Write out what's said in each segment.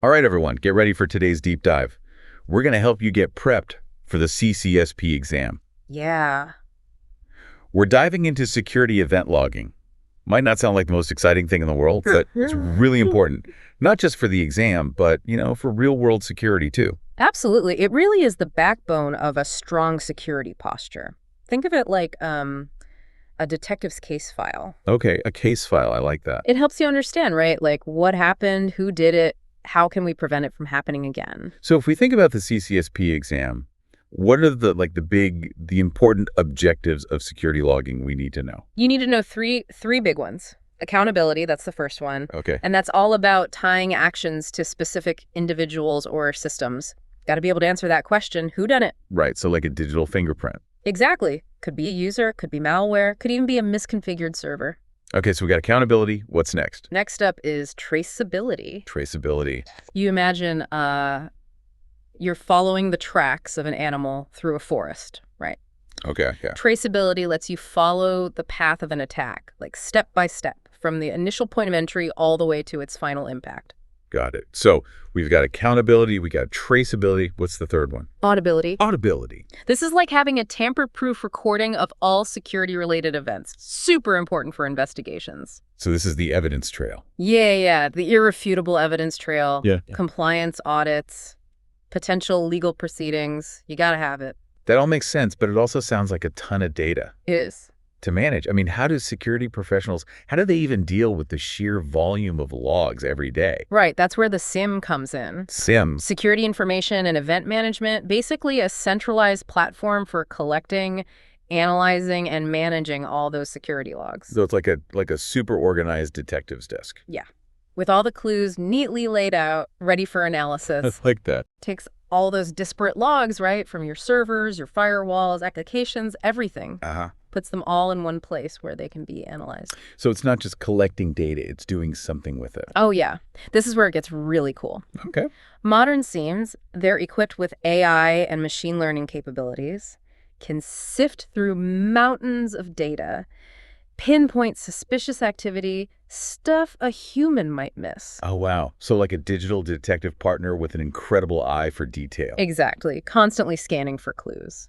All right, everyone, get ready for today's deep dive. We're going to help you get prepped for the CCSP exam. Yeah. We're diving into security event logging. Might not sound like the most exciting thing in the world, but it's really important, not just for the exam, but, for real-world security, too. Absolutely. It really is the backbone of a strong security posture. Think of it like a detective's case file. Okay, a case file. I like that. It helps you understand, right? Like what happened, who did it, how can we prevent it from happening again? So if we think about the CCSP exam, what are the important objectives of security logging we need to know? You need to know three big ones. Accountability, that's the first one. Okay. And that's all about tying actions to specific individuals or systems. Got to be able to answer that question, who done it? Right, so like a digital fingerprint. Exactly. Could be a user, could be malware, could even be a misconfigured server. Okay, so we got accountability. What's next? Next up is traceability. Traceability. You imagine you're following the tracks of an animal through a forest, right? Okay, yeah. Traceability lets you follow the path of an attack, like step by step, from the initial point of entry all the way to its final impact. Got it. So we've got accountability, we got traceability. What's the third one? Audibility. Audibility. This is like having a tamper-proof recording of all security-related events. Super important for investigations. So this is the evidence trail. Yeah. The irrefutable evidence trail. Yeah. Compliance audits, potential legal proceedings. You gotta have it. That all makes sense, but it also sounds like a ton of data It is. to manage. I mean, how do security professionals, how do they even deal with the sheer volume of logs every day? Right, that's where the SIM comes in. SIMs. Security information and event management, basically a centralized platform for collecting, analyzing, and managing all those security logs. So it's like a super organized detective's desk. Yeah, with all the clues neatly laid out, ready for analysis. Like that. Takes all those disparate logs, right, from your servers, your firewalls, applications, everything. Uh-huh. Puts them all in one place where they can be analyzed. So it's not just collecting data, it's doing something with it. Oh, yeah. This is where it gets really cool. Okay. Modern SIEMs, they're equipped with AI and machine learning capabilities, can sift through mountains of data, pinpoint suspicious activity, stuff a human might miss. Oh, wow. So like a digital detective partner with an incredible eye for detail. Exactly. Constantly scanning for clues.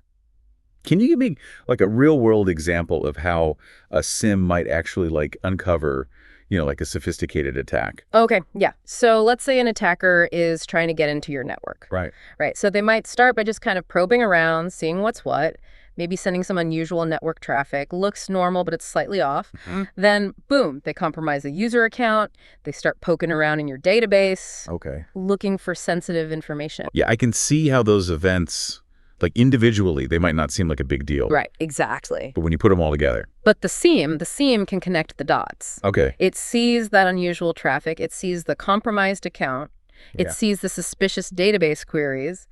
Can you give me like a real-world example of how a SIM might actually like uncover, like a sophisticated attack? Okay, yeah. So let's say an attacker is trying to get into your network. Right. Right. So they might start by just kind of probing around, seeing what's what, maybe sending some unusual network traffic. Looks normal, but it's slightly off. Mhm. Then, boom, they compromise a user account. They start poking around in your database, Okay. looking for sensitive information. Yeah, I can see how those events, like individually, they might not seem like a big deal. Right, exactly. But when you put them all together. But the SIEM can connect the dots. Okay. It sees that unusual traffic. It sees the compromised account. It Yeah. sees the suspicious database queries.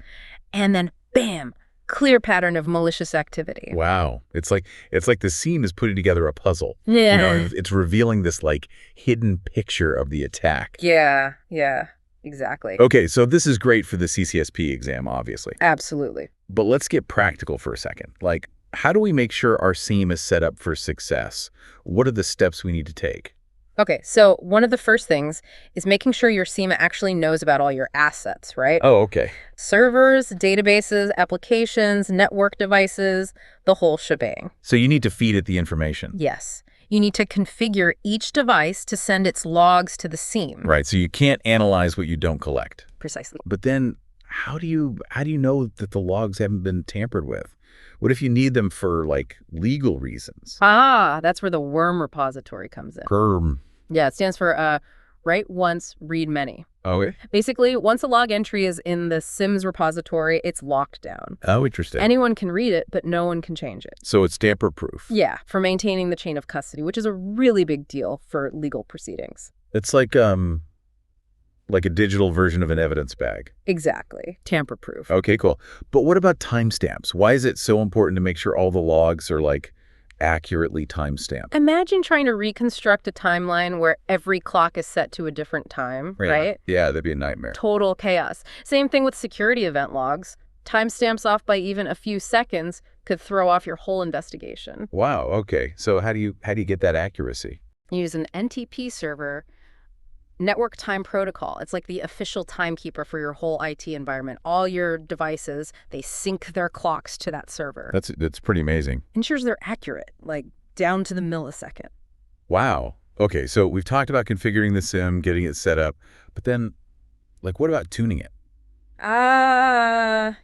And then, bam, clear pattern of malicious activity. Wow. It's like the SIEM is putting together a puzzle. Yeah. It's revealing this like hidden picture of the attack. Yeah, exactly. Okay, so this is great for the CCSP exam, obviously. Absolutely. But let's get practical for a second. Like, how do we make sure our SIEM is set up for success? What are the steps we need to take? Okay, so one of the first things is making sure your SIEM actually knows about all your assets, right? Oh, okay. Servers, databases, applications, network devices, the whole shebang. So you need to feed it the information. Yes. You need to configure each device to send its logs to the SIEM. Right, so you can't analyze what you don't collect. Precisely. But then how do you know that the logs haven't been tampered with? What if you need them for like legal reasons? Ah, that's where the worm repository comes in. GRM. Yeah, it stands for write once, read many. Okay. Basically, once a log entry is in the SIMS repository, it's locked down. Oh, interesting. Anyone can read it, but no one can change it. So it's tamper-proof. Yeah, for maintaining the chain of custody, which is a really big deal for legal proceedings. It's like a digital version of an evidence bag. Exactly. Tamper-proof. Okay, cool. But what about timestamps? Why is it so important to make sure all the logs are like accurately timestamped? Imagine trying to reconstruct a timeline where every clock is set to a different time, right? Yeah, that'd be a nightmare. Total chaos. Same thing with security event logs. Timestamps off by even a few seconds could throw off your whole investigation. Wow, okay. So how do you get that accuracy? You use an NTP server Network Time Protocol. It's like the official timekeeper for your whole IT environment. All your devices, they sync their clocks to that server. That's pretty amazing. Ensures they're accurate, like down to the millisecond. Wow. Okay, so we've talked about configuring the SIM, getting it set up, but then, like, what about tuning it?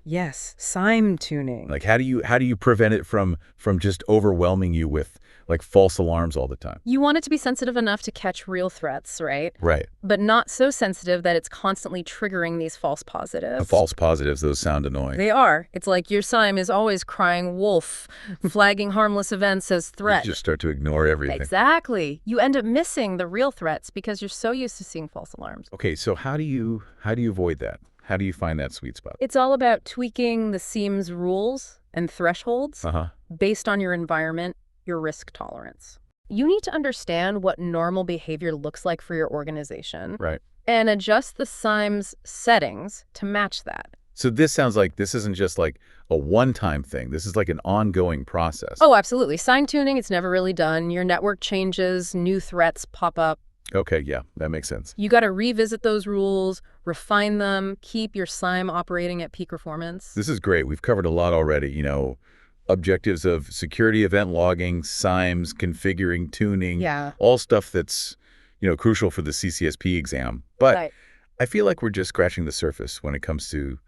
Yes, SIME tuning. Like, how do you prevent it from just overwhelming you with like false alarms all the time? You want it to be sensitive enough to catch real threats, right? Right. But not so sensitive that it's constantly triggering these false positives. False positives, those sound annoying. They are. It's like your SIME is always crying wolf, flagging harmless events as threat. You just start to ignore everything. Exactly. You end up missing the real threats because you're so used to seeing false alarms. Okay, so how do you avoid that? How do you find that sweet spot? It's all about tweaking the SIEM's rules and thresholds based on your environment, your risk tolerance. You need to understand what normal behavior looks like for your organization. Right. And adjust the SIME's settings to match that. So this sounds like this isn't just like a one-time thing. This is like an ongoing process. Oh, absolutely. SIME tuning, it's never really done. Your network changes, new threats pop up. Okay, yeah, that makes sense. You got to revisit those rules, refine them, keep your SIME operating at peak performance. This is great. We've covered a lot already, objectives of security event logging, SIMEs, configuring, tuning, all stuff that's, crucial for the CCSP exam. But Right. I feel like we're just scratching the surface when it comes to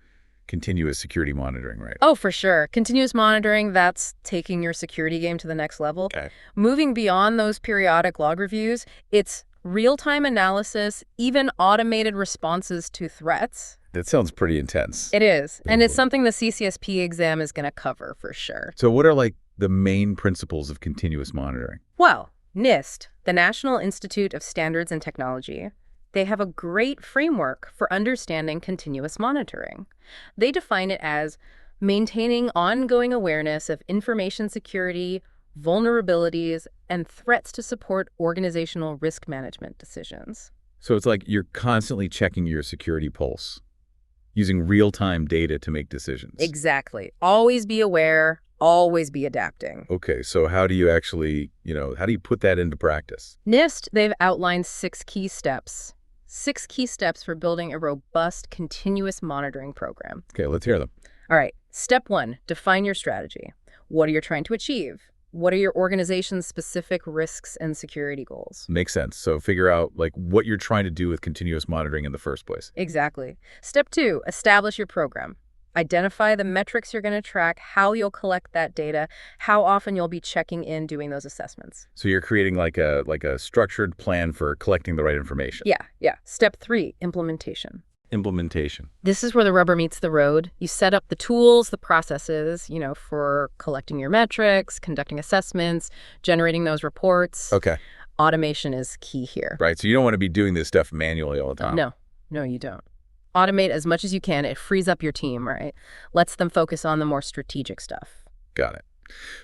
continuous security monitoring, right? Oh, for sure. Continuous monitoring, that's taking your security game to the next level. Okay. Moving beyond those periodic log reviews, it's real-time analysis, even automated responses to threats. That sounds pretty intense. It is. And it's something the CCSP exam is going to cover for sure. So what are like the main principles of continuous monitoring? Well, NIST, the National Institute of Standards and Technology, they have a great framework for understanding continuous monitoring. They define it as maintaining ongoing awareness of information security, vulnerabilities, and threats to support organizational risk management decisions. So it's like you're constantly checking your security pulse, using real-time data to make decisions. Exactly. Always be aware, always be adapting. Okay, so how do you actually, how do you put that into practice? NIST, they've outlined 6 key steps. 6 key steps for building a robust, continuous monitoring program. Okay, let's hear them. All right. Step 1, define your strategy. What are you trying to achieve? What are your organization's specific risks and security goals? Makes sense. So figure out like what you're trying to do with continuous monitoring in the first place. Exactly. Step 2, establish your program. Identify the metrics you're going to track, how you'll collect that data, how often you'll be checking in doing those assessments. So you're creating like a structured plan for collecting the right information. Yeah. Step 3, implementation. Implementation. This is where the rubber meets the road. You set up the tools, the processes, for collecting your metrics, conducting assessments, generating those reports. Okay. Automation is key here. Right. So you don't want to be doing this stuff manually all the time. No, you don't. Automate as much as you can. It frees up your team, right? Lets them focus on the more strategic stuff. Got it.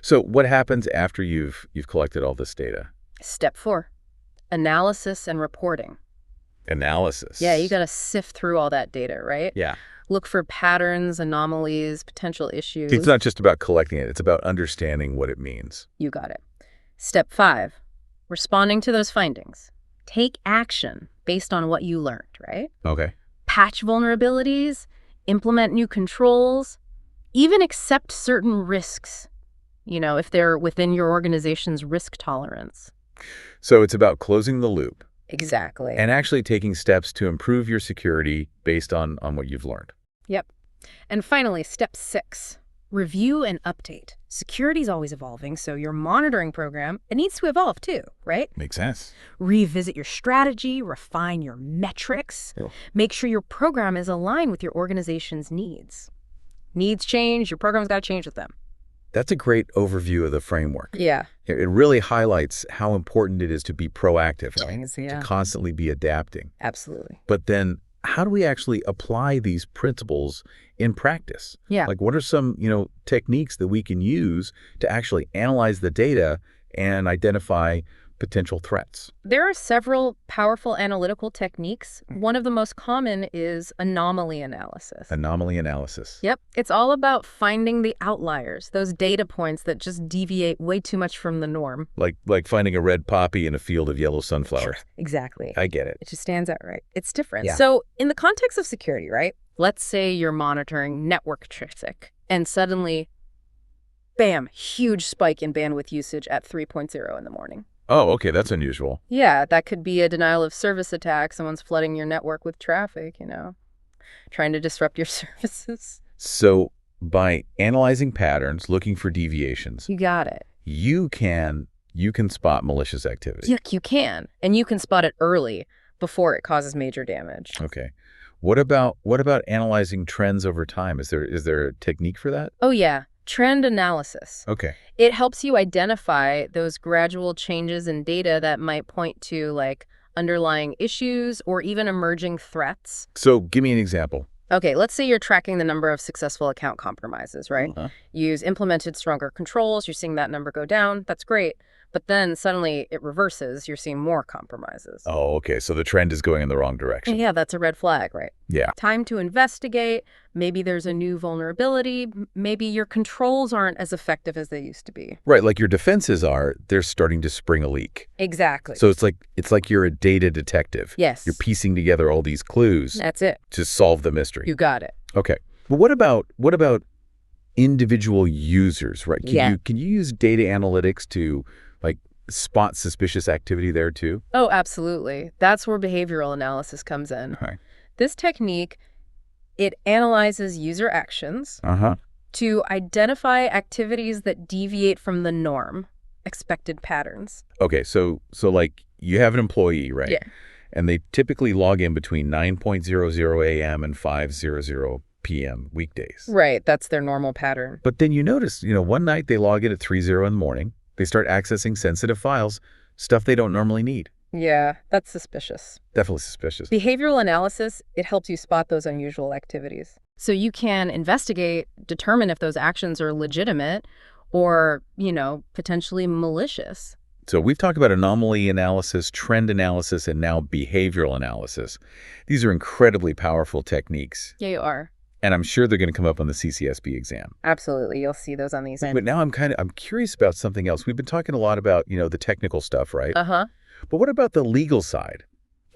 So what happens after you've collected all this data? Step 4, analysis and reporting. Analysis. Yeah, you got to sift through all that data, right? Yeah. Look for patterns, anomalies, potential issues. It's not just about collecting it. It's about understanding what it means. You got it. Step 5, responding to those findings. Take action based on what you learned, right? Okay. Patch vulnerabilities, implement new controls, even accept certain risks, if they're within your organization's risk tolerance. So it's about closing the loop. Exactly. And actually taking steps to improve your security based on what you've learned. Yep. And finally, step 6, review and update. Security is always evolving, so your monitoring program, it needs to evolve too, right? Makes sense. Revisit your strategy, refine your metrics, make sure your program is aligned with your organization's needs. Needs change, your program's got to change with them. That's a great overview of the framework. Yeah. It really highlights how important it is to be proactive, Yeah. to constantly be adapting. Absolutely. But then how do we actually apply these principles in practice? Yeah. Like what are some, techniques that we can use to actually analyze the data and identify potential threats? There are several powerful analytical techniques. One of the most common is anomaly analysis. Anomaly analysis. Yep. It's all about finding the outliers, those data points that just deviate way too much from the norm. Like finding a red poppy in a field of yellow sunflowers. Exactly. I get it. It just stands out, right? It's different. Yeah. So in the context of security, right? Let's say you're monitoring network traffic and suddenly, bam, huge spike in bandwidth usage at 3.0 in the morning. Oh, okay, that's unusual. Yeah, that could be a denial of service attack. Someone's flooding your network with traffic, trying to disrupt your services. So by analyzing patterns, looking for deviations, You got it. you can spot malicious activity. You can. And you can spot it early before it causes major damage. Okay. What about analyzing trends over time? Is there a technique for that? Oh, yeah. Trend analysis. Okay. It helps you identify those gradual changes in data that might point to, like, underlying issues or even emerging threats. So give me an example. Okay, let's say you're tracking the number of successful account compromises, right? Uh-huh. You've implemented stronger controls, you're seeing that number go down, that's great. But then suddenly it reverses, you're seeing more compromises. Oh, okay. So the trend is going in the wrong direction. Yeah, that's a red flag, right? Yeah. Time to investigate. Maybe there's a new vulnerability. Maybe your controls aren't as effective as they used to be. Right, like your defenses they're starting to spring a leak. Exactly. So it's like you're a data detective. Yes. You're piecing together all these clues That's it. to solve the mystery. You got it. Okay. But what about individual users, right? Can you use data analytics to like spot suspicious activity there too? Oh, absolutely. That's where behavioral analysis comes in. Right. This technique, it analyzes user actions Uh-huh. to identify activities that deviate from the norm, expected patterns. Okay, so like you have an employee, right? Yeah. And they typically log in between 9:00 a.m. and 5:00 p.m. weekdays. Right, that's their normal pattern. But then you notice, one night they log in at 3:00 in the morning. They start accessing sensitive files, stuff they don't normally need. Yeah, that's suspicious. Definitely suspicious. Behavioral analysis, it helps you spot those unusual activities. So you can investigate, determine if those actions are legitimate or, potentially malicious. So we've talked about anomaly analysis, trend analysis, and now behavioral analysis. These are incredibly powerful techniques. Yeah, you are. And I'm sure they're going to come up on the CCSP exam. Absolutely. You'll see those on these. But now I'm curious about something else. We've been talking a lot about, the technical stuff, right? Uh-huh. But what about the legal side?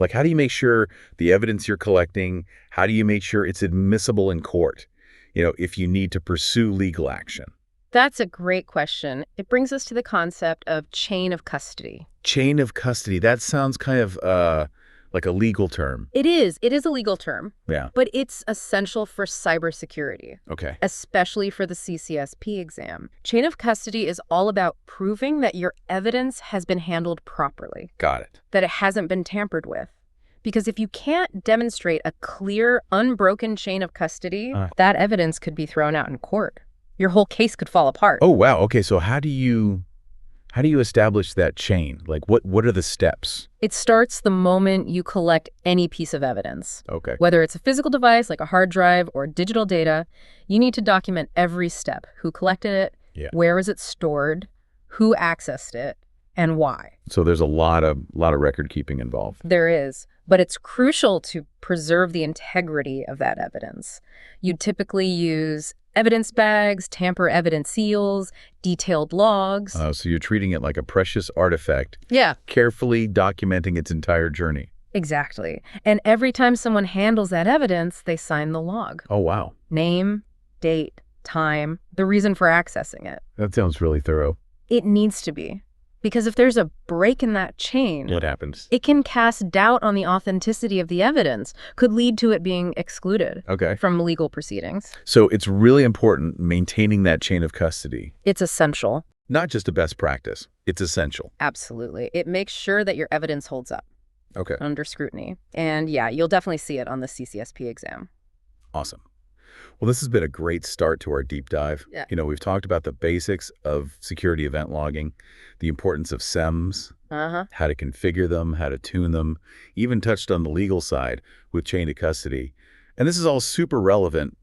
Like, how do you make sure the evidence you're collecting, how do you make sure it's admissible in court, if you need to pursue legal action? That's a great question. It brings us to the concept of chain of custody. Chain of custody. That sounds kind of like a legal term. It is. It is a legal term. Yeah. But it's essential for cybersecurity. Okay. Especially for the CCSP exam. Chain of custody is all about proving that your evidence has been handled properly. Got it. That it hasn't been tampered with. Because if you can't demonstrate a clear, unbroken chain of custody, that evidence could be thrown out in court. Your whole case could fall apart. Oh, wow. Okay, so how do you establish that chain? Like, what are the steps? It starts the moment you collect any piece of evidence. Okay. Whether it's a physical device like a hard drive or digital data, you need to document every step. Who collected it, where was it stored, who accessed it, and why. So there's a lot of record keeping involved. There is, but it's crucial to preserve the integrity of that evidence. You'd typically use evidence bags, tamper evidence seals, detailed logs. So you're treating it like a precious artifact. Yeah. Carefully documenting its entire journey. Exactly. And every time someone handles that evidence, they sign the log. Oh, wow. Name, date, time, the reason for accessing it. That sounds really thorough. It needs to be. Because if there's a break in that chain, What happens? it can cast doubt on the authenticity of the evidence, could lead to it being excluded from legal proceedings. So it's really important maintaining that chain of custody. It's essential. Not just a best practice. It's essential. Absolutely. It makes sure that your evidence holds up under scrutiny. And yeah, you'll definitely see it on the CCSP exam. Awesome. Well, this has been a great start to our deep dive. Yeah. We've talked about the basics of security event logging, the importance of SEMs, how to configure them, how to tune them, even touched on the legal side with chain of custody. And this is all super relevant,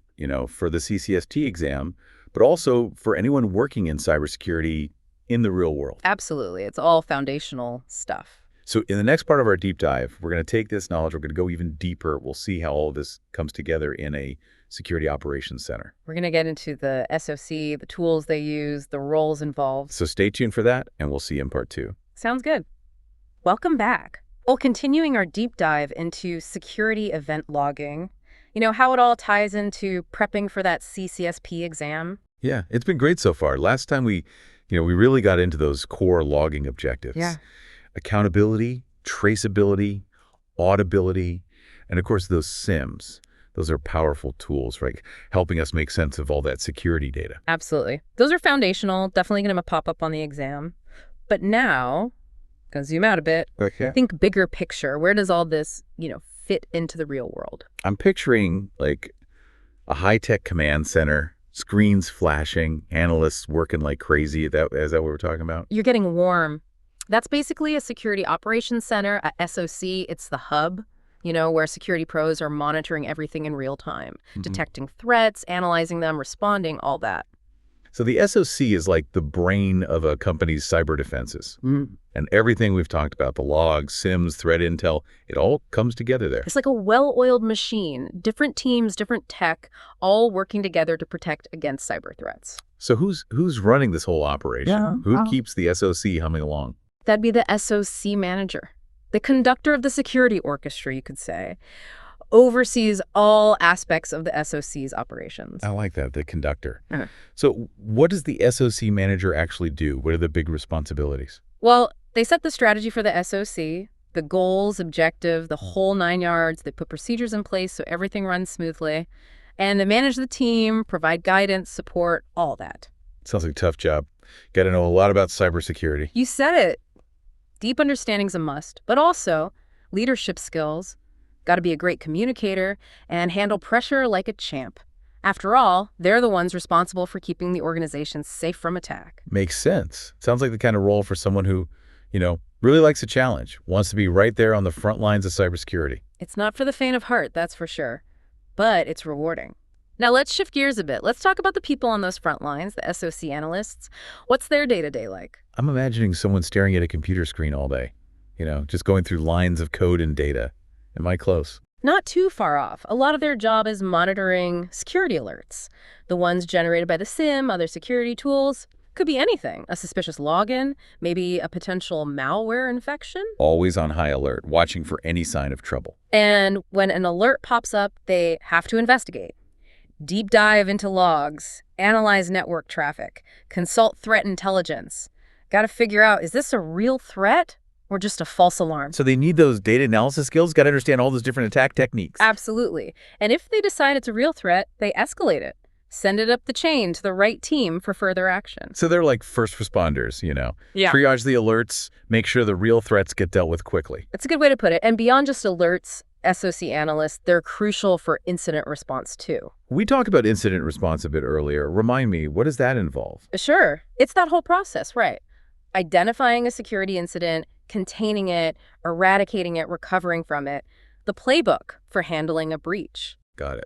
for the CCSP exam, but also for anyone working in cybersecurity in the real world. Absolutely. It's all foundational stuff. So in the next part of our deep dive, we're going to take this knowledge, we're going to go even deeper. We'll see how all of this comes together in a security operations center. We're going to get into the SOC, the tools they use, the roles involved. So stay tuned for that, and we'll see you in part 2. Sounds good. Welcome back. Well, continuing our deep dive into security event logging, how it all ties into prepping for that CCSP exam. Yeah, it's been great so far. Last time we really got into those core logging objectives. Yeah. Accountability, traceability, auditability, and of course those SIMs. Those are powerful tools, right? Helping us make sense of all that security data. Absolutely. Those are foundational, definitely going to pop up on the exam. But now, going to zoom out a bit, think bigger picture. Where does all this, fit into the real world? I'm picturing like a high-tech command center, screens flashing, analysts working like crazy. Is that what we're talking about? You're getting warm. That's basically a security operations center, a SOC. It's the hub, where security pros are monitoring everything in real time, detecting threats, analyzing them, responding, all that. So the SOC is like the brain of a company's cyber defenses. And everything we've talked about, the logs, SIMs, threat intel, it all comes together there. It's like a well-oiled machine, different teams, different tech, all working together to protect against cyber threats. So who's running this whole operation? Yeah. Who keeps the SOC humming along? That'd be the SOC manager, the conductor of the security orchestra, you could say, oversees all aspects of the SOC's operations. I like that, the conductor. So what does the SOC manager actually do? What are the big responsibilities? Well, they set the strategy for the SOC, the goals, objective, the whole 9 yards. They put procedures in place so everything runs smoothly. And they manage the team, provide guidance, support, all that. Sounds like a tough job. Got to know a lot about cybersecurity. You said it. Deep understanding's a must, but also leadership skills. Got to be a great communicator and handle pressure like a champ. After all, they're the ones responsible for keeping the organization safe from attack. Makes sense. Sounds like the kind of role for someone who, really likes a challenge, wants to be right there on the front lines of cybersecurity. It's not for the faint of heart, that's for sure. But it's rewarding. Now let's shift gears a bit. Let's talk about the people on those front lines, the SOC analysts. What's their day-to-day like? I'm imagining someone staring at a computer screen all day, just going through lines of code and data. Am I close? Not too far off. A lot of their job is monitoring security alerts. The ones generated by the SIM, other security tools. Could be anything. A suspicious login, maybe a potential malware infection. Always on high alert, watching for any sign of trouble. And when an alert pops up, they have to investigate. Deep dive into logs, analyze network traffic, consult threat intelligence. Got to figure out, is this a real threat or just a false alarm? So they need those data analysis skills, got to understand all those different attack techniques. Absolutely. And if they decide it's a real threat, they escalate it. Send it up the chain to the right team for further action. So they're like first responders, Yeah. Triage the alerts, make sure the real threats get dealt with quickly. That's a good way to put it. And beyond just alerts, SOC analysts, they're crucial for incident response too. We talked about incident response a bit earlier. Remind me, what does that involve? Sure. It's that whole process, right? Identifying a security incident, containing it, eradicating it, recovering from it. The playbook for handling a breach. Got it.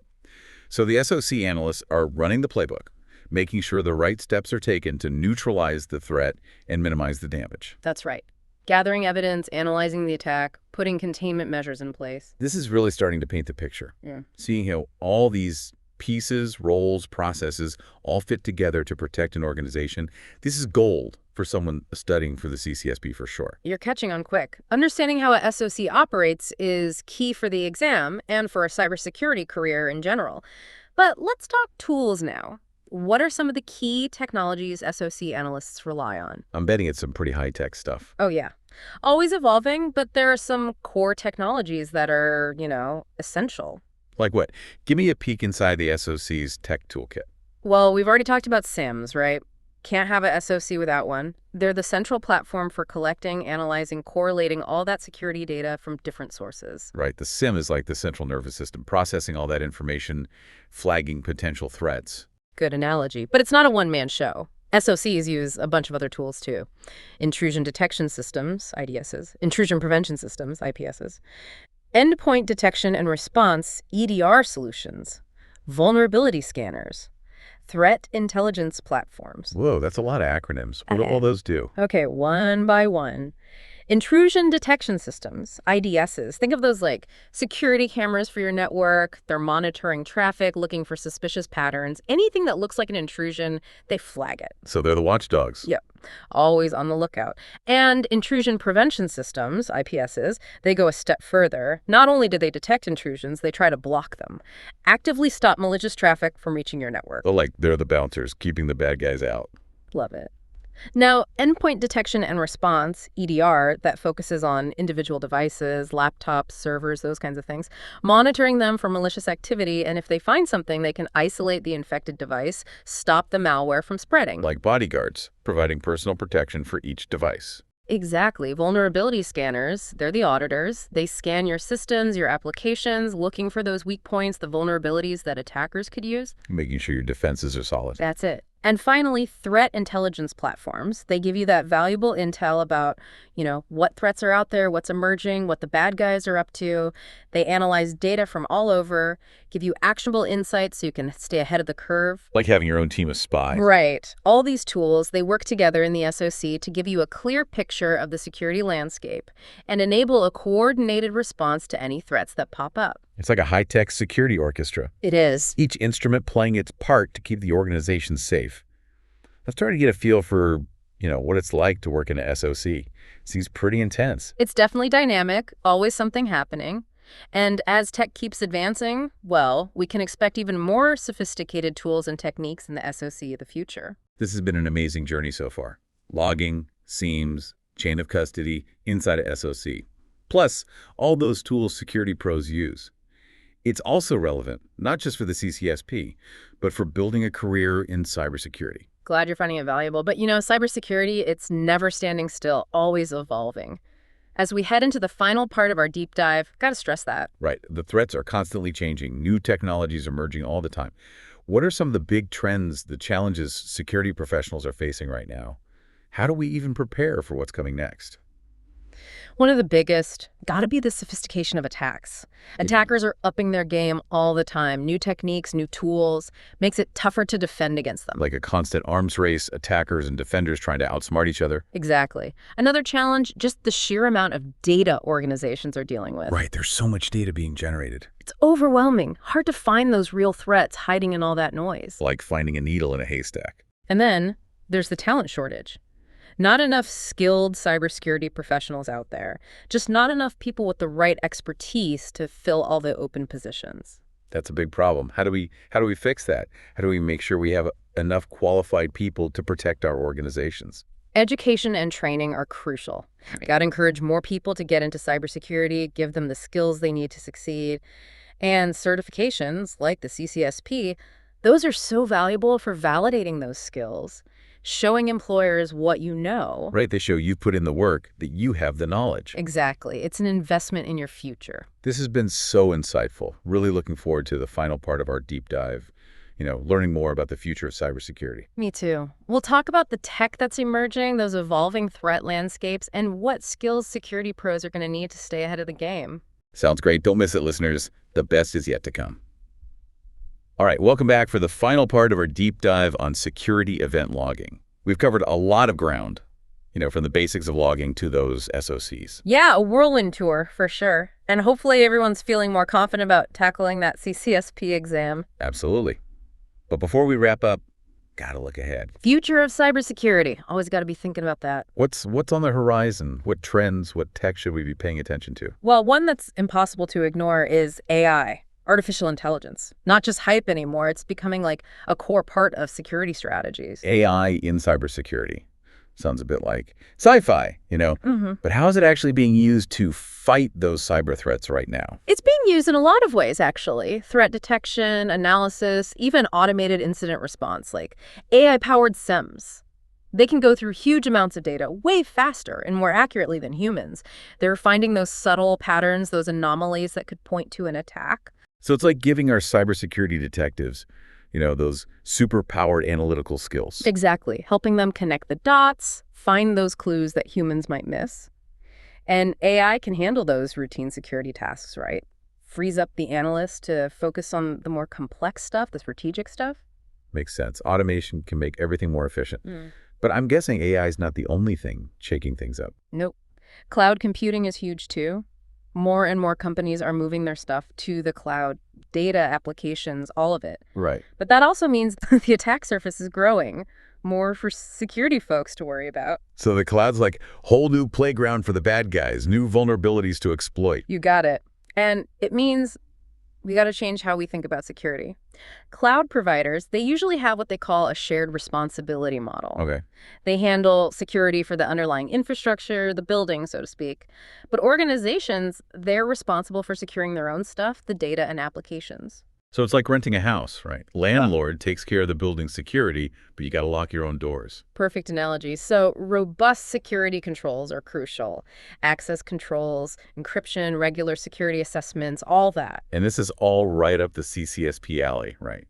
So the SOC analysts are running the playbook, making sure the right steps are taken to neutralize the threat and minimize the damage. That's right. Gathering evidence, analyzing the attack, putting containment measures in place. This is really starting to paint the picture. Yeah. Seeing how all these pieces, roles, processes all fit together to protect an organization. This is gold for someone studying for the CCSP for sure. You're catching on quick. Understanding how a SOC operates is key for the exam and for a cybersecurity career in general. But let's talk tools now. What are some of the key technologies SOC analysts rely on? I'm betting it's some pretty high-tech stuff. Oh, yeah. Always evolving, but there are some core technologies that are, essential. Like what? Give me a peek inside the SOC's tech toolkit. Well, we've already talked about SIMs, right? Can't have a SOC without one. They're the central platform for collecting, analyzing, correlating all that security data from different sources. Right. The SIM is like the central nervous system, processing all that information, flagging potential threats. Good analogy. But it's not a one-man show. SOCs use a bunch of other tools, too. Intrusion detection systems, IDSs. Intrusion prevention systems, IPSs. Endpoint detection and response, EDR solutions. Vulnerability scanners. threat intelligence platforms. Whoa, that's a lot of acronyms. What do all those do? Okay, one by one. Intrusion detection systems, IDSs. Think of those like security cameras for your network. They're monitoring traffic, looking for suspicious patterns. Anything that looks like an intrusion, they flag it. So they're the watchdogs. Yep, always on the lookout. And intrusion prevention systems, IPSs, they go a step further. Not only do they detect intrusions, they try to block them. Actively stop malicious traffic from reaching your network. Oh, like they're the bouncers, keeping the bad guys out. Love it. Now, endpoint detection and response, EDR, that focuses on individual devices, laptops, servers, those kinds of things, monitoring them for malicious activity, and if they find something, they can isolate the infected device, stop the malware from spreading. Like bodyguards, providing personal protection for each device. Exactly. Vulnerability scanners, they're the auditors. They scan your systems, your applications, looking for those weak points, the vulnerabilities that attackers could use. Making sure your defenses are solid. That's it. And finally, threat intelligence platforms. They give you that valuable intel about, what threats are out there, what's emerging, what the bad guys are up to. They analyze data from all over, give you actionable insights so you can stay ahead of the curve. Like having your own team of spies. Right. All these tools, they work together in the SOC to give you a clear picture of the security landscape and enable a coordinated response to any threats that pop up. It's like a high-tech security orchestra. It is. Each instrument playing its part to keep the organization safe. I'm starting to get a feel for, what it's like to work in a SOC. It seems pretty intense. It's definitely dynamic, always something happening. And as tech keeps advancing, well, we can expect even more sophisticated tools and techniques in the SOC of the future. This has been an amazing journey so far. Logging, SIEMs, chain of custody, inside a SOC. Plus, all those tools security pros use. It's also relevant, not just for the CCSP, but for building a career in cybersecurity. Glad you're finding it valuable. But cybersecurity, it's never standing still, always evolving. As we head into the final part of our deep dive, gotta stress that. Right. The threats are constantly changing. New technologies are emerging all the time. What are some of the big trends, the challenges security professionals are facing right now? How do we even prepare for what's coming next? One of the biggest, gotta be the sophistication of attacks. Attackers are upping their game all the time. New techniques, new tools, makes it tougher to defend against them. Like a constant arms race, attackers and defenders trying to outsmart each other. Exactly. Another challenge, just the sheer amount of data organizations are dealing with. Right, there's so much data being generated. It's overwhelming. Hard to find those real threats hiding in all that noise. Like finding a needle in a haystack. And then there's the talent shortage. Not enough skilled cybersecurity professionals out there. Just not enough people with the right expertise to fill all the open positions. That's a big problem. How do we fix that? How do we make sure we have enough qualified people to protect our organizations? Education and training are crucial. We got to encourage more people to get into cybersecurity, give them the skills they need to succeed. And certifications, like the CCSP, those are so valuable for validating those skills. Showing employers what you know. Right, they show you've put in the work, that you have the knowledge. Exactly. It's an investment in your future. This has been so insightful. Really looking forward to the final part of our deep dive, learning more about the future of cybersecurity. Me too. We'll talk about the tech that's emerging, those evolving threat landscapes, and what skills security pros are going to need to stay ahead of the game. Sounds great. Don't miss it, listeners. The best is yet to come. All right, welcome back for the final part of our deep dive on security event logging. We've covered a lot of ground, from the basics of logging to those SOCs. Yeah, a whirlwind tour for sure. And hopefully everyone's feeling more confident about tackling that CCSP exam. Absolutely. But before we wrap up, gotta look ahead. Future of cybersecurity. Always got to be thinking about that. What's on the horizon? What trends, what tech should we be paying attention to? Well, one that's impossible to ignore is AI. Artificial intelligence. Not just hype anymore, it's becoming like a core part of security strategies. AI in cybersecurity. Sounds a bit like sci-fi, But how is it actually being used to fight those cyber threats right now? It's being used in a lot of ways, actually. Threat detection, analysis, even automated incident response, like AI-powered SIEMs. They can go through huge amounts of data way faster and more accurately than humans. They're finding those subtle patterns, those anomalies that could point to an attack. So it's like giving our cybersecurity detectives, those super-powered analytical skills. Exactly. Helping them connect the dots, find those clues that humans might miss. And AI can handle those routine security tasks, right? Frees up the analyst to focus on the more complex stuff, the strategic stuff. Makes sense. Automation can make everything more efficient. Mm. But I'm guessing AI is not the only thing shaking things up. Nope. Cloud computing is huge too. More and more companies are moving their stuff to the cloud, data, applications, all of it. Right. But that also means the attack surface is growing, more for security folks to worry about. So the cloud's like whole new playground for the bad guys, new vulnerabilities to exploit. You got it. And it means we got to change how we think about security. Cloud providers, they usually have what they call a shared responsibility model. Okay. They handle security for the underlying infrastructure, the building, so to speak. But organizations, they're responsible for securing their own stuff, the data and applications. So it's like renting a house, right? Landlord takes care of the building's security, but you got to lock your own doors. Perfect analogy. So robust security controls are crucial. Access controls, encryption, regular security assessments, all that. And this is all right up the CCSP alley, right?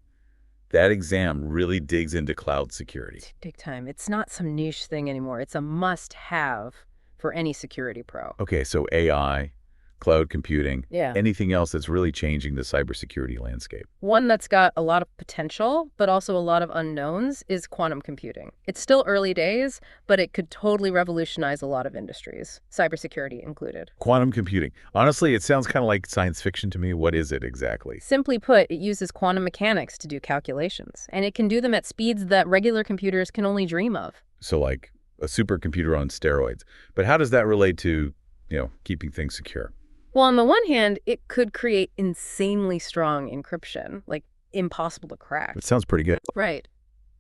That exam really digs into cloud security. Big time. It's not some niche thing anymore. It's a must-have for any security pro. Okay, so AI, cloud computing, Yeah. anything else that's really changing the cybersecurity landscape. One that's got a lot of potential, but also a lot of unknowns, is quantum computing. It's still early days, but it could totally revolutionize a lot of industries, cybersecurity included. Quantum computing. Honestly, it sounds kind of like science fiction to me. What is it exactly? Simply put, it uses quantum mechanics to do calculations, and it can do them at speeds that regular computers can only dream of. So like a supercomputer on steroids. But how does that relate to, keeping things secure? Well, on the one hand, it could create insanely strong encryption, like impossible to crack. It sounds pretty good. Right.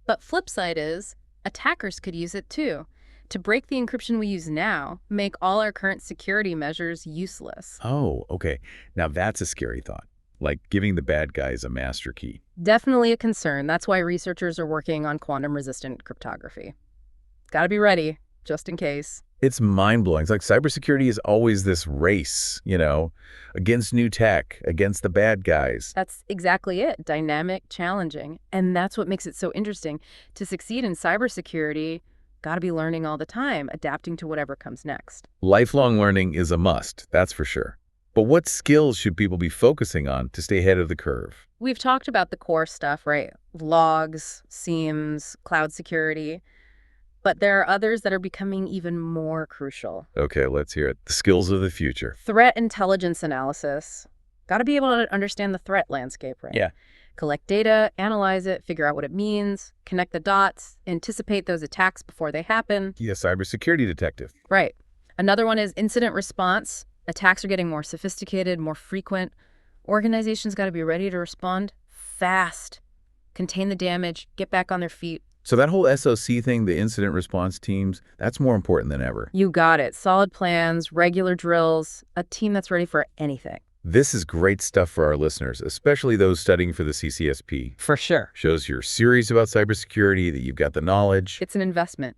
But flip side is, attackers could use it too, to break the encryption we use now, make all our current security measures useless. Oh, okay. Now that's a scary thought. Like giving the bad guys a master key. Definitely a concern. That's why researchers are working on quantum-resistant cryptography. Gotta be ready, just in case. It's mind-blowing. It's like cybersecurity is always this race, against new tech, against the bad guys. That's exactly it. Dynamic, challenging. And that's what makes it so interesting. To succeed in cybersecurity, gotta be learning all the time, adapting to whatever comes next. Lifelong learning is a must, that's for sure. But what skills should people be focusing on to stay ahead of the curve? We've talked about the core stuff, right? Logs, SIEMs, cloud security. But there are others that are becoming even more crucial. Okay, let's hear it. The skills of the future. Threat intelligence analysis. Got to be able to understand the threat landscape, right? Yeah. Collect data, analyze it, figure out what it means, connect the dots, anticipate those attacks before they happen. Yeah, cybersecurity detective. Right. Another one is incident response. Attacks are getting more sophisticated, more frequent. Organizations got to be ready to respond fast, contain the damage, get back on their feet. So that whole SOC thing, the incident response teams, that's more important than ever. You got it. Solid plans, regular drills, a team that's ready for anything. This is great stuff for our listeners, especially those studying for the CCSP. For sure. Shows you're serious about cybersecurity, that you've got the knowledge. It's an investment.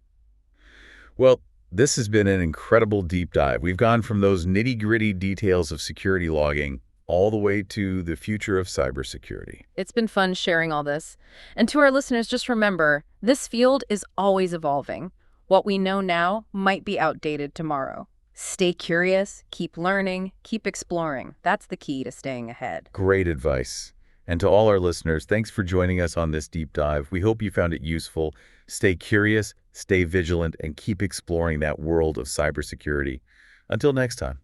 Well, this has been an incredible deep dive. We've gone from those nitty-gritty details of security logging all the way to the future of cybersecurity. It's been fun sharing all this. And to our listeners, just remember, this field is always evolving. What we know now might be outdated tomorrow. Stay curious, keep learning, keep exploring. That's the key to staying ahead. Great advice. And to all our listeners, thanks for joining us on this deep dive. We hope you found it useful. Stay curious, stay vigilant, and keep exploring that world of cybersecurity. Until next time.